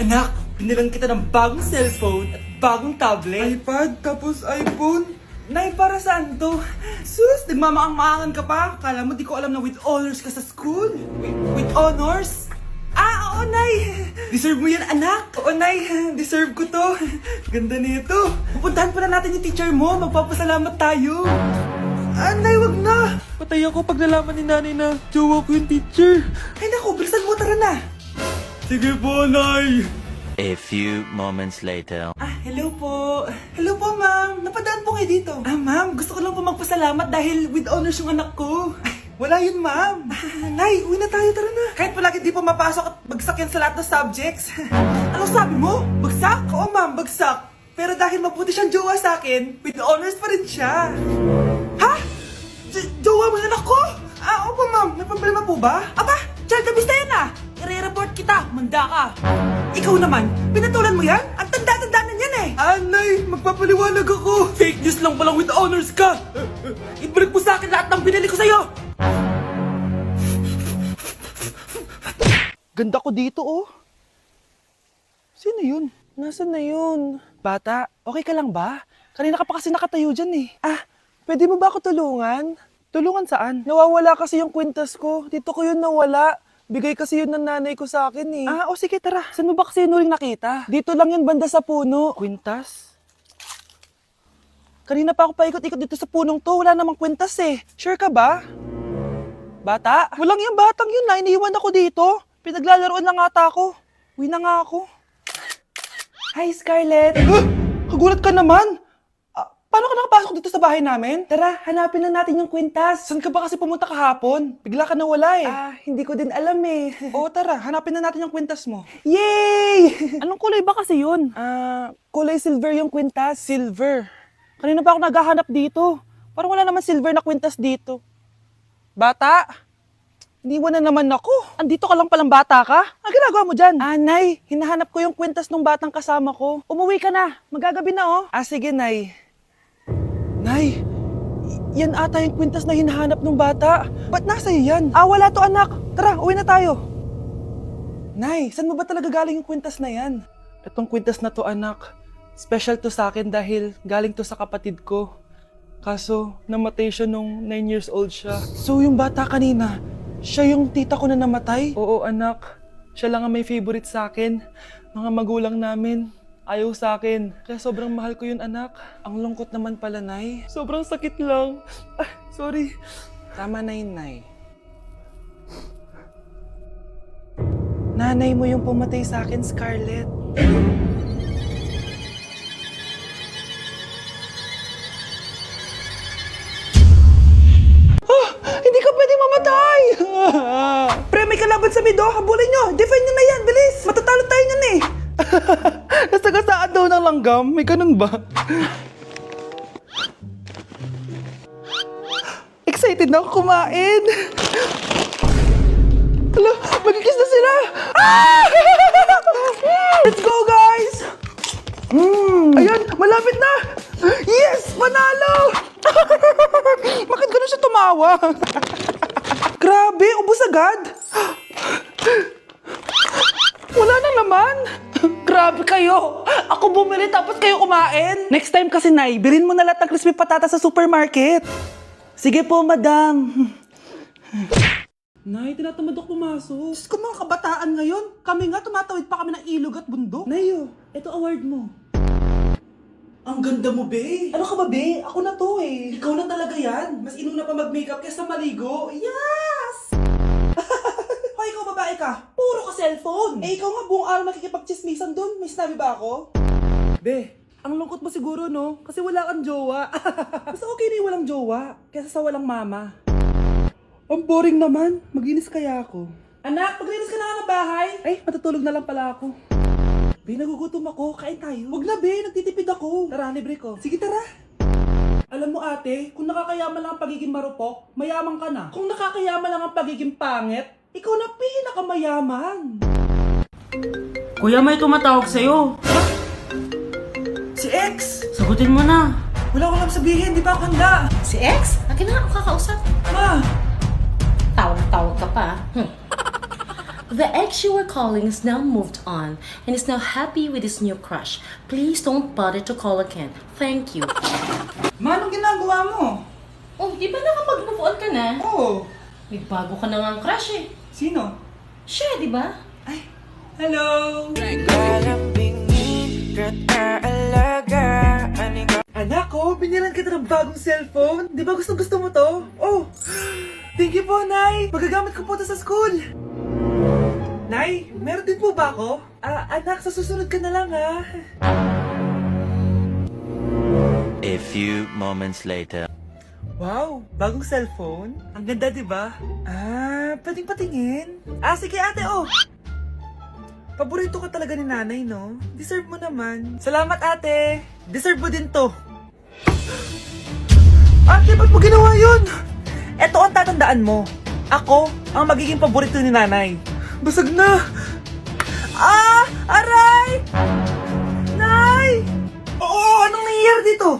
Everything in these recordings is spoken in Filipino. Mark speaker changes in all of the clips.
Speaker 1: Anak, binilang kita ng bagong cellphone at bagong tablet.
Speaker 2: iPad, tapos iPhone.
Speaker 1: Nay, para saan to? Sus, nagmamaang-maangan ka pa? Kala mo di ko alam na with honors ka sa school? With honors? Ah, oo, Nay! Deserve mo yan, anak! Oo, Nay, deserve ko to. Ganda nito. Pupuntahan pa na natin yung teacher mo. Magpapasalamat tayo. Ah, Nay, wag na!
Speaker 2: Patay ako pag nalaman ni nanay na jowa ko yung teacher.
Speaker 1: Ay, naku, bilisan mo, tara na!
Speaker 2: Sige po, Nay.
Speaker 3: A few moments later.
Speaker 1: Ah, hello po. Hello po, ma'am. Napadaan po kayo dito. Ah, ma'am, gusto ko lang po magpasalamat dahil with honors yung anak ko. Ay, wala yun, ma'am. Nay, uwi na tayo, tara na. Kahit palagi di po mapasok at bagsak yan sa lahat ng subjects. Ano sabi mo? Bagsak? Oo, ma'am, bagsak. Pero dahil mabuti siyang jowa sa akin, with honors pa rin siya. Ha? Jowa mo yung anak ko? Ah, opo, ma'am. May problema po ba? Aba, child abuse na yan ah. I-report kita, manda ka. Ikaw naman, pinatulan mo yan? Ang tanda-tanda na yan eh.
Speaker 2: Anay, magpapaliwanag ako.
Speaker 1: Fake news lang palang with honors ka. Ibalik mo sa akin lahat ng binili ko sa'yo.
Speaker 2: Ganda ko dito, oh. Sino yun? Nasaan na yun? Bata, okay ka lang ba? Kanina ka pa kasi nakatayo dyan eh. Ah, pwede mo ba ako tulungan? Tulungan saan? Nawawala kasi yung kwintas ko. Dito ko yun nawala. Bigay kasi yun ng nanay ko sa akin eh. Ah, o sige tara. Saan mo ba kasi yun uling nakita? Dito lang yun banda sa puno. Kwintas? Kanina pa ako paikot-ikot dito sa punong to. Wala namang kwintas eh. Sure ka ba? Bata? Walang yung batang yun na. Iniiwan ako dito. Pinaglalaroan lang ata ako. Uwi na nga ako. Hi, Scarlett. Kagulat ka naman. Paano ka nakapasok dito sa bahay namin? Tara, hanapin na natin yung kwintas. Saan ka ba kasi pumunta kahapon? Bigla ka nawala eh. Ah, hindi ko din alam eh. Oo, tara, hanapin na natin yung kwintas mo. Yay! Anong kulay ba kasi yun? Kulay silver yung kwintas. Silver. Kanina pa ako naghahanap dito. Parang wala naman silver na kwintas dito. Bata? Iniwan na naman ako. Andito ka lang palang bata ka? Ang ginagawa mo dyan? Nay, hinahanap ko yung kwintas ng batang kasama ko. Umuwi ka na. Magagabi na oh. Ah, sige, Nay. Nay, yan ata yung kwintas na hinahanap ng bata. Ba't nasa iyo yan? Ah, wala to anak. Tara, uwi na tayo. Nay, saan mo ba talaga galing yung kwintas na yan? Itong kwintas na to anak, special to sa akin dahil galing to sa kapatid ko. Kaso, namatay siya nung 9 years old siya. So yung bata kanina, siya yung tita ko na namatay? Oo anak, siya lang ang may favorite sa akin. Mga magulang namin. Ayaw sa akin. Kaya sobrang mahal ko yun, anak. Ang lungkot naman pala, Nay. Sobrang sakit lang. Ah, sorry. Tama na yun, Nay. Nanay mo yung pumatay sa akin, Scarlett. Hindi ka pwedeng mamatay! Pre, may kalaban sa mido. Habulin nyo. Defend nyo na yan. Bilis. Matatalo tayo nyan eh. Nasagasaan daw ng langgam? May ganun ba? Excited na ako kumain. Hala, magkikis na sila. Ah! Let's go, guys! Ayan, malapit na! Yes! Panalo! Bakit ganun siya tumawa? Grabe, ubos agad. Wala na naman. Grabe kayo. Ako bumili tapos kayo kumain. Next time kasi, Nay, bilhin mo na lahat ng crispy patata sa supermarket. Sige po, madam. Nay, tinatamad ako pumasok. Diyos ko, mga kabataan ngayon. Kami nga, tumatawid pa kami ng ilog at bundok. Nayo, ito award mo. Ang ganda mo, be. Ano ka ba, be? Ako na to eh. Ikaw na talaga yan. Mas inuna pa mag-makeup kaysa maligo. Yes! Hoy, ikaw babae ka. Puro ka cellphone. Eh, ikaw nga buong araw nakikipagchismisan dun. May sinabi ba ako? Be, ang lungkot mo siguro, no? Kasi wala kang jowa. Mas okay na yung walang jowa kaysa sa walang mama. Ang boring naman. Maginis kaya ako. Anak, maglinis ka na nga ng bahay. Ay, matutulog na lang pala ako. Be, nagugutom ako. Kain tayo. Huwag na, Be. Nagtitipid ako. Tara, libre ko. Sige, tara. Alam mo, ate, kung nakakayaman lang ang pagiging marupok, mayaman ka na. Kung nakakayaman lang ang pagiging pangit, ikaw na pinakamayaman.
Speaker 4: Kuya, may tumatawag sa'yo.
Speaker 1: Si X!
Speaker 4: Sagutin mo na.
Speaker 1: Wala ko lang sabihin. Di pa ako handa.
Speaker 5: Si X? Akin na ako kakausap.
Speaker 1: Ma!
Speaker 5: Tawag-tawag ka pa. The ex you were calling is now moved on and is now happy with his new crush. Please don't bother to call again. Thank you.
Speaker 1: Ma, anong ginagawa mo?
Speaker 5: Oh, di ba nakapag-move on ka na?
Speaker 1: Oo.
Speaker 5: May bago ka na nga ang crush eh.
Speaker 1: Sino?
Speaker 5: Siya, di ba?
Speaker 1: Ay, hello! Anak ko, binilan kita ng bagong cellphone. Di ba gusto mo to? Oh, thank you po, Nay. Magagamit ko po to sa school. Nay, meron din po ba ako? Anak, sa susunod ka na lang, ha?
Speaker 3: A few moments later.
Speaker 1: Wow, bagong cellphone? Ang ganda, di ba? Pwedeng patingin? Sige ate, oh! Paborito ka talaga ni nanay, no? Deserve mo naman. Salamat, ate! Deserve mo din to. Ate, ba't mo ginawa yun? Eto ang tatandaan mo. Ako ang magiging paborito ni nanay. Basag na! Aray! Nay! Oo, anong nangyayari dito?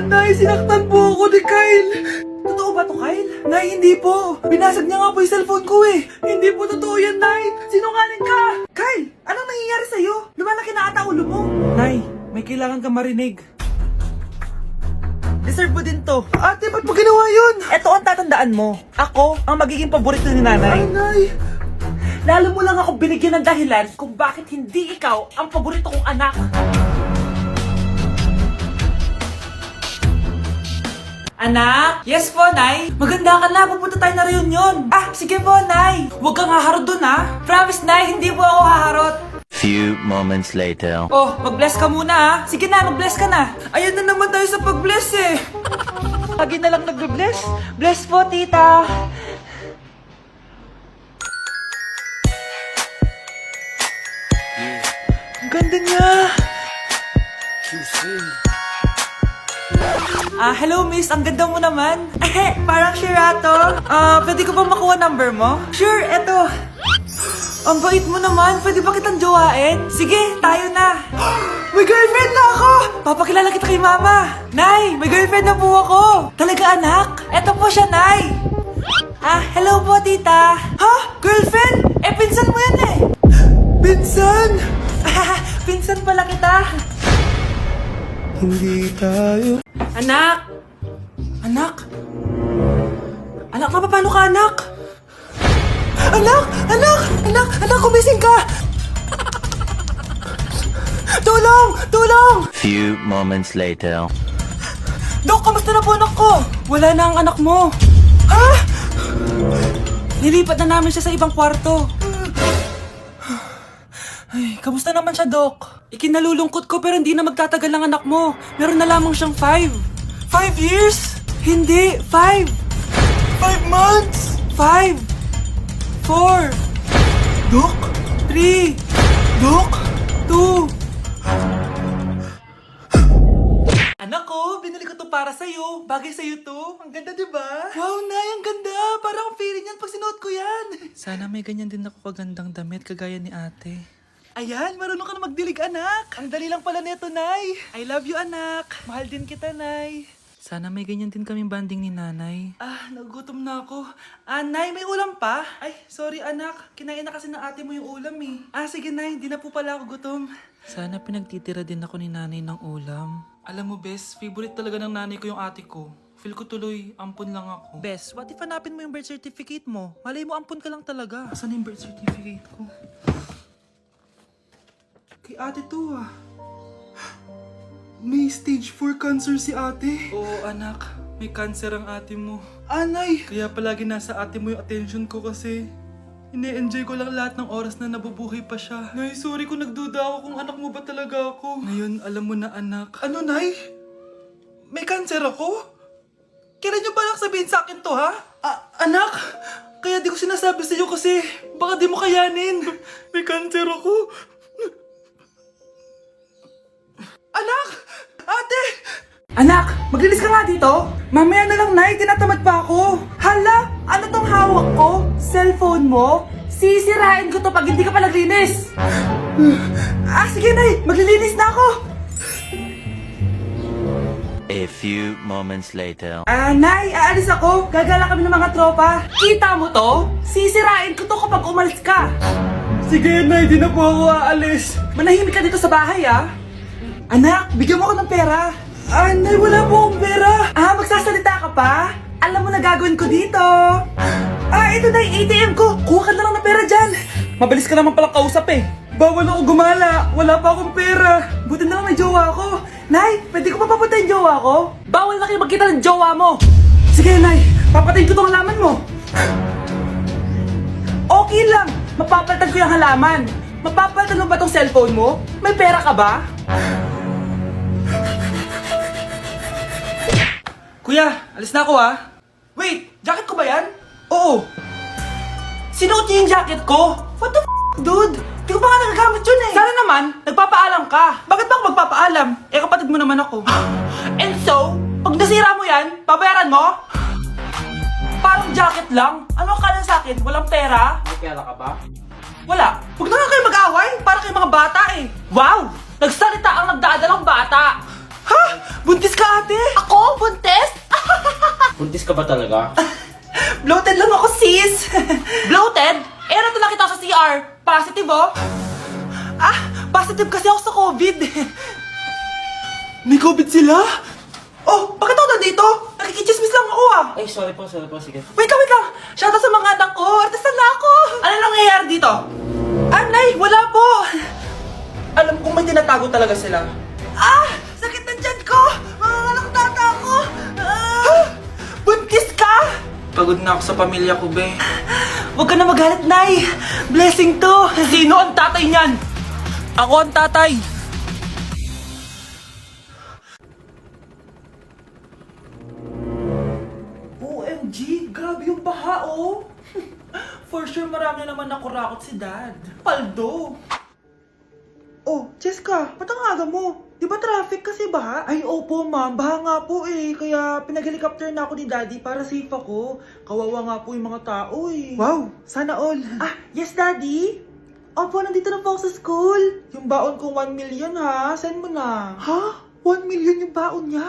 Speaker 1: Nay, sinaktan po ako ni Kyle. Totoo ba to, Kyle? Nay, hindi po. Binasag niya nga po yung cellphone ko eh. Hindi po totoo yan, Nay. Sinungaling ka. Kyle, anong nangyayari sa'yo? Lumalaki na ata ulo mo. Nay, may kailangan ka marinig. Deserve mo din to. Ate, ba't mo ginawa yun? Ito ang tatandaan mo. Ako ang magiging paborito ni nanay. Nay! Lalo mo lang ako binigyan ng dahilan kung bakit hindi ikaw ang paborito kong anak. Anak? Yes po, Nay. Maganda ka na. Pupunta tayo na reunion. Sige po, Nay. Huwag kang haharot dun, ha? Promise, Nay. Hindi po ako haharot.
Speaker 3: Few moments later.
Speaker 1: Oh, mag-bless ka muna, ha? Sige na, mag-bless ka na. Ayan na naman tayo sa pag-bless, eh. Lagi na lang nag-bless. Bless po, tita. Ang ganda niya. Hello miss, ang ganda mo naman. Parang Shirato. Pwede ko ba makuha number mo? Sure, eto. Ang bait mo naman, pwede ba kitang jowain? Sige, tayo na. May girlfriend na ako! Papakilala kita kay mama. Nay, may girlfriend na po ako. Talaga anak? Eto po siya, Nay. Hello po tita. Ha? Girlfriend? Pinsan mo yan eh. Pinsan? Pinsan pala kita. Hindi tayo. Anak! Anak! Anak, paano ka, anak? Anak! Anak! Anak! Anak, kumising ka! Tulong! Tulong!
Speaker 3: Few moments later.
Speaker 1: Dok, kamusta na po anak ko? Wala na ang anak mo. Ha? Nilipat na namin siya sa ibang kwarto. Ay, kamusta naman siya, Dok? Ikinalulungkot ko pero hindi na magtatagal ang anak mo. Meron na lamang siyang 5. 5 years? Hindi, 5. 5 months? 5. 4. Dok? 3. Dok? 2. Anak ko, binili ko to para sa'yo. Bagay sa'yo to. Ang ganda, diba? Wow, Nay, ang ganda. Parang feeling yan pag sinuot ko yan. Sana may ganyan din ako kagandang damit kagaya ni ate. Ayan, marunong ka na magdilig, anak. Ang dali lang pala nito, Nay. I love you, anak. Mahal din kita, Nay. Sana may ganyan din kaming banding ni nanay. Nagugutom na ako. Nay, may ulam pa? Ay, sorry, anak. Kinain na kasi ng ate mo yung ulam, eh. Sige, Nay. Hindi na po pala ako gutom. Sana pinagtitira din ako ni nanay ng ulam. Alam mo, Bes, favorite talaga ng nanay ko yung ate ko. Feel ko tuloy, ampun lang ako. Bes, what if hanapin mo yung birth certificate mo? Malay mo, ampun ka lang talaga. Asan yung birth certificate ko? Kay ate to, May stage 4 cancer si ate. Oo, anak. May cancer ang ate mo. Anay! Kaya palagi nasa ate mo yung attention ko kasi ine-enjoy ko lang lahat ng oras na nabubuhay pa siya. Nay, sorry kung nagduda ako kung anak mo ba talaga ako. Ngayon, alam mo na, anak. Ano, Nay? May cancer ako? Kailan niyo ba lang sabihin sa akin to, ha? Anak! Kaya di ko sinasabi sa iyo kasi baka di mo kayanin. May cancer ako. Anak! Ate! Anak! Maglinis ka nga dito! Mamaya na lang, Nay! Tinatamad pa ako! Hala! Ano tong hawak ko? Cellphone mo? Sisirain ko to pag hindi ka pa naglinis! Sige, Nay! Maglilinis na ako!
Speaker 3: A few moments later.
Speaker 2: Nay, aalis ako. Gagala kami ng mga tropa. Kita mo to? Sisirain ko to kapag umalis ka. Sige, Nay, di na po ako aalis. Manahimik ka dito sa bahay, ah. Anak, bigyan mo ako ng pera. Nay, wala po akong pera. Magsasalita ka pa? Alam mo na gagawin ko dito. Ito na yung ATM ko. Kuha ka na lang ng pera dyan. Mabilis ka naman pala kausap eh. Bawal ako gumala. Wala pa akong pera. Buti na lang may jowa ko. Nay, pwede ko pa papatayin jowa ko? Bawal na kayo magkita ng jowa mo. Sige, Nay. Papatayin ko tong halaman mo. Okay lang. Mapapalitan ko yung halaman. Mapapalitan mo ba tong cellphone mo? May pera ka ba? Kuya, alis na ako ah. Wait, jacket ko ba yan? Oo. Sinuot niyo yung jacket ko? What the dude? Di ko pa nga nagagamit yun eh. Sana naman, nagpapaalam ka. Bakit ba ako magpapaalam? Kapatid mo naman ako. And so, pag nasira mo yan, babayaran mo? Parang jacket lang. Ano akala sa akin? Walang pera?
Speaker 4: May pera ka ba?
Speaker 2: Wala. Huwag na nga kayo mag-away. Para kayo mga bata eh. Wow! Nagsalita ang nagdadalang bata. Ha? Buntis ka ate? Ako? Buntis?
Speaker 4: Buntis ka ba talaga?
Speaker 2: Bloated lang ako, sis. Bloated? Ano to nakita ko sa CR? Positive, oh. Positive kasi ako sa COVID. May COVID sila? Oh, bakit ako nandito? Nakikichismis lang ako, ah.
Speaker 4: Ay, sorry po, sige.
Speaker 2: Wait lang. Shoutout sa mga anak ko. Artista na ako. Ano nangyayari dito? Nay, wala po. Alam kong may tinatago talaga sila. Sakit na dyan ko. Manganganak tata ako. Buntis ka? Pagod na ako sa pamilya ko, be. Huwag ka na magalit, Nay. Blessing to. Sino ang tatay niyan? Ako ang tatay. OMG, grabe yung baha, oh. For sure, marami naman nakurakot si Dad. Paldo. Oh, Cheska, ba't ang aga mo? Di ba traffic kasi baha? Ay, opo ma'am, baha nga po eh. Kaya pinag-helicopter na ako ni Daddy para safe ako. Kawawa nga po yung mga tao eh. Wow, sana all. Yes Daddy? Opo, nandito na po ako sa school. Yung baon kong 1 million ha, send mo na. Ha? 1 million yung baon niya?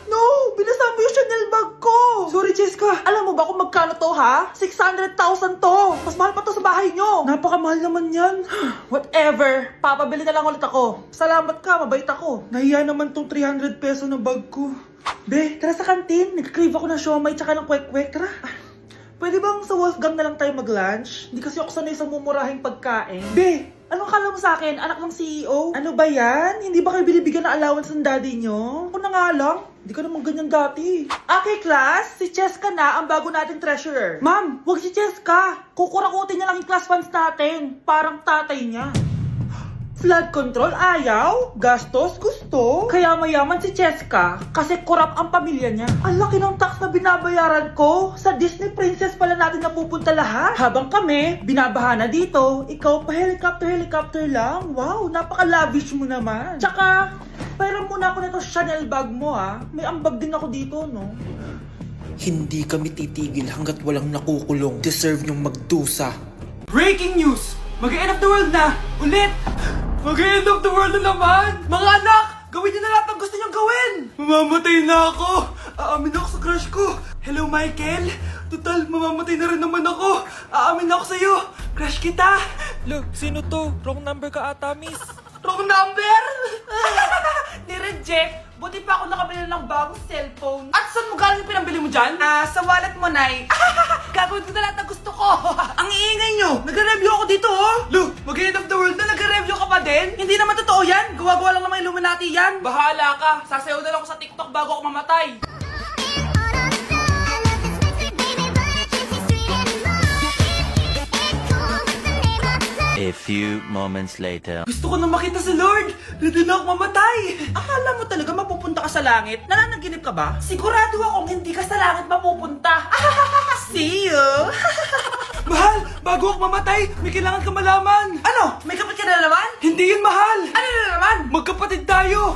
Speaker 2: No! Binasa mo yung Chanel bag ko! Sorry, Cheska. Alam mo ba kung magkano to, ha? 600,000 to! Mas mahal pa to sa bahay nyo! Napakamahal naman yan. Whatever. Papabili na lang ulit ako. Salamat ka, mabait ako. Nahiya naman tong 300 peso na bag ko. Be, tara sa kantin. Nag-crave ako ng siomay tsaka ng kwek-kwek. Tara. Pwede bang sa Wolfgang na lang tayo mag-lunch? Hindi kasi ako sanay sa mumurahing pagkain. Be, anong kala mo sa akin? Anak ng CEO? Ano ba yan? Hindi ba kayo binibigyan ng allowance ng daddy nyo? Ako na nga lang. Hindi ka naman ganyan dati. Okay, class. Si Cheska na ang bago nating treasurer. Ma'am, wag si Cheska. Kukurakutin niya lang yung class funds natin. Parang tatay niya. Flood control, ayaw. Gastos, gusto. Kaya mayaman si Cheska kasi korap ang pamilya niya. Ang laki ng tax na binabayaran ko. Sa Disney Princess pala natin napupunta lahat. Habang kami, binabaha na dito. Ikaw pa helicopter lang. Wow, napaka-lavish mo naman. Tsaka, pairam muna ako nito Chanel bag mo ah. May ambag din ako dito, no?
Speaker 6: Hindi kami titigil hanggat walang nakukulong. Deserve niyong magdusa.
Speaker 2: Breaking news! Mag-end of the world na! Ulit! Mag-end of the world na naman! Mga anak! Gawin niyo na lahat ng gusto niyong gawin! Mamamatay na ako! Aamin ako sa crush ko! Hello, Michael! Total, mamamatay na rin naman ako! Aamin ako sa'yo! Crush kita!
Speaker 7: Look, sino to? Wrong number ka ata, miss.
Speaker 2: Wrong number! Ni-reject! Buti pa ako nakabili ng bagong cellphone. At saan mo galing yung pinambili mo dyan? Sa wallet mo, Nay. Gagawin ko na lahat ng gusto ko. Ang iingay nyo! Nagre-review ako dito, oh! Lu, mag-end of the world na nagre-review ka pa din? Hindi naman totoo yan. Gawa-gawa lang naman Illuminati yan. Bahala ka. Sasayaw na lang ako sa TikTok bago ako mamatay.
Speaker 3: A few moments later.
Speaker 2: Gusto ko na makita si Lord! Ready na ako mamatay! Akala mo talaga mapupunta ka sa langit? Nananaginip ka ba? Sigurado akong hindi ka sa langit mapupunta! See you! Mahal! Bago ako mamatay, may kailangan ka malaman! Ano? May kapatid ka na naman? Hindi yun, mahal! Ano na naman? Magkapatid tayo!